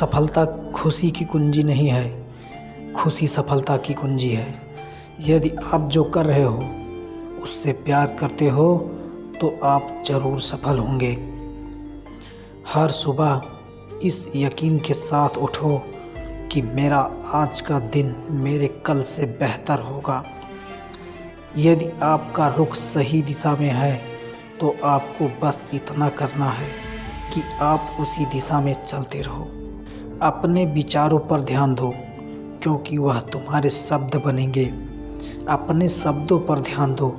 सफलता खुशी की कुंजी नहीं है, खुशी सफलता की कुंजी है। यदि आप जो कर रहे हो उससे प्यार करते हो तो आप ज़रूर सफल होंगे। हर सुबह इस यकीन के साथ उठो कि मेरा आज का दिन मेरे कल से बेहतर होगा। यदि आपका रुख सही दिशा में है तो आपको बस इतना करना है कि आप उसी दिशा में चलते रहो। अपने विचारों पर ध्यान दो क्योंकि वह तुम्हारे शब्द बनेंगे। अपने शब्दों पर ध्यान दो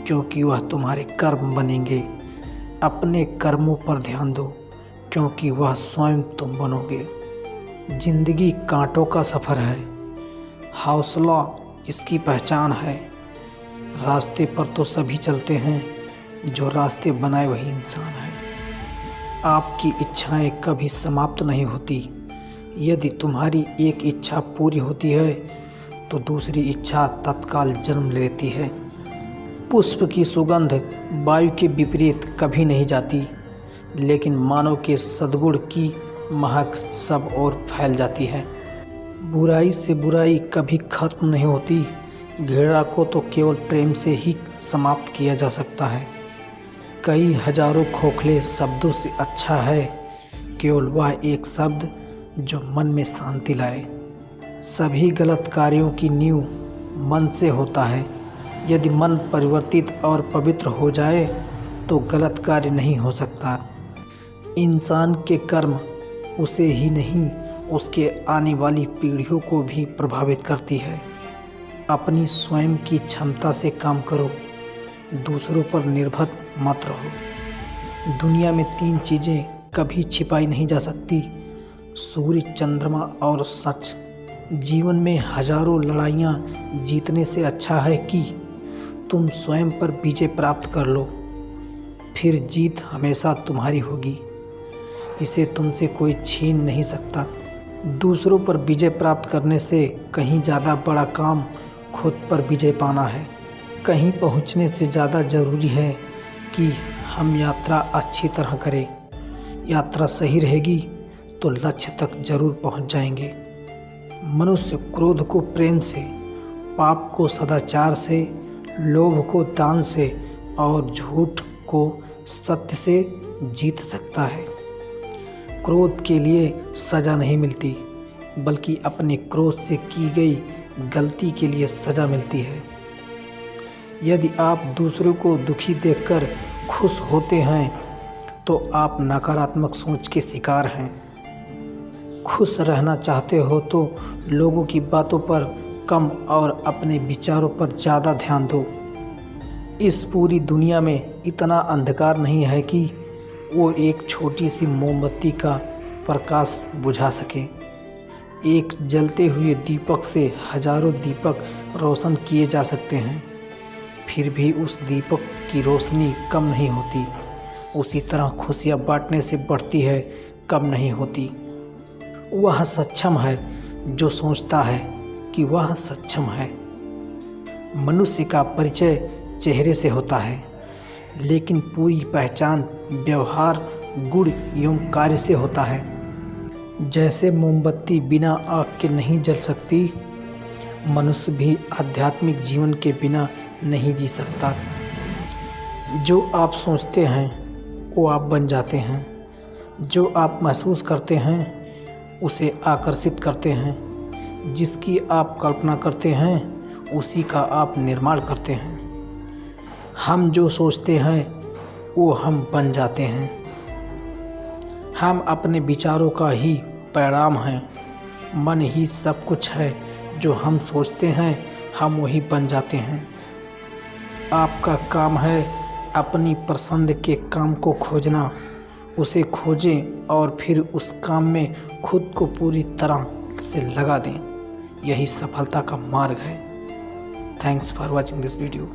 क्योंकि वह तुम्हारे कर्म बनेंगे। अपने कर्मों पर ध्यान दो क्योंकि वह स्वयं तुम बनोगे। जिंदगी कांटों का सफ़र है, हौसला इसकी पहचान है। रास्ते पर तो सभी चलते हैं, जो रास्ते बनाए वही इंसान है। आपकी इच्छाएं कभी समाप्त नहीं होती। यदि तुम्हारी एक इच्छा पूरी होती है तो दूसरी इच्छा तत्काल जन्म लेती है। पुष्प की सुगंध वायु के विपरीत कभी नहीं जाती, लेकिन मानव के सद्गुण की महक सब ओर फैल जाती है। बुराई से बुराई कभी खत्म नहीं होती। घृणा को तो केवल प्रेम से ही समाप्त किया जा सकता है। कई हजारों खोखले शब्दों से अच्छा है केवल वह एक शब्द जो मन में शांति लाए। सभी गलत कार्यों की नींव मन से होता है। यदि मन परिवर्तित और पवित्र हो जाए तो गलत कार्य नहीं हो सकता। इंसान के कर्म उसे ही नहीं, उसके आने वाली पीढ़ियों को भी प्रभावित करती है। अपनी स्वयं की क्षमता से काम करो, दूसरों पर निर्भर मत रहो। दुनिया में 3 चीज़ें कभी छिपाई नहीं जा सकती: सूर्य, चंद्रमा और सच। जीवन में हजारों लड़ाइयाँ जीतने से अच्छा है कि तुम स्वयं पर विजय प्राप्त कर लो, फिर जीत हमेशा तुम्हारी होगी। इसे तुमसे कोई छीन नहीं सकता। दूसरों पर विजय प्राप्त करने से कहीं ज़्यादा बड़ा काम खुद पर विजय पाना है। कहीं पहुंचने से ज़्यादा ज़रूरी है कि हम यात्रा अच्छी तरह करें। यात्रा सही रहेगी तो लक्ष्य तक जरूर पहुंच जाएंगे। मनुष्य क्रोध को प्रेम से, पाप को सदाचार से, लोभ को दान से और झूठ को सत्य से जीत सकता है। क्रोध के लिए सज़ा नहीं मिलती, बल्कि अपने क्रोध से की गई गलती के लिए सज़ा मिलती है। यदि आप दूसरों को दुखी देखकर खुश होते हैं तो आप नकारात्मक सोच के शिकार हैं। खुश रहना चाहते हो तो लोगों की बातों पर कम और अपने विचारों पर ज़्यादा ध्यान दो। इस पूरी दुनिया में इतना अंधकार नहीं है कि वो एक छोटी सी मोमबत्ती का प्रकाश बुझा सके। एक जलते हुए दीपक से हजारों दीपक रोशन किए जा सकते हैं, फिर भी उस दीपक की रोशनी कम नहीं होती। उसी तरह खुशियाँ बांटने से बढ़ती है, कम नहीं होती। वह सक्षम है जो सोचता है कि वह सक्षम है। मनुष्य का परिचय चेहरे से होता है, लेकिन पूरी पहचान व्यवहार, गुण एवं कार्य से होता है। जैसे मोमबत्ती बिना आग के नहीं जल सकती, मनुष्य भी आध्यात्मिक जीवन के बिना नहीं जी सकता। जो आप सोचते हैं वो आप बन जाते हैं। जो आप महसूस करते हैं उसे आकर्षित करते हैं। जिसकी आप कल्पना करते हैं उसी का आप निर्माण करते हैं। हम जो सोचते हैं वो हम बन जाते हैं। हम अपने विचारों का ही परिणाम हैं। मन ही सब कुछ है। जो हम सोचते हैं हम वही बन जाते हैं। आपका काम है अपनी पसंद के काम को खोजना। उसे खोजें और फिर उस काम में खुद को पूरी तरह से लगा दें। यही सफलता का मार्ग है। Thanks for watching this video.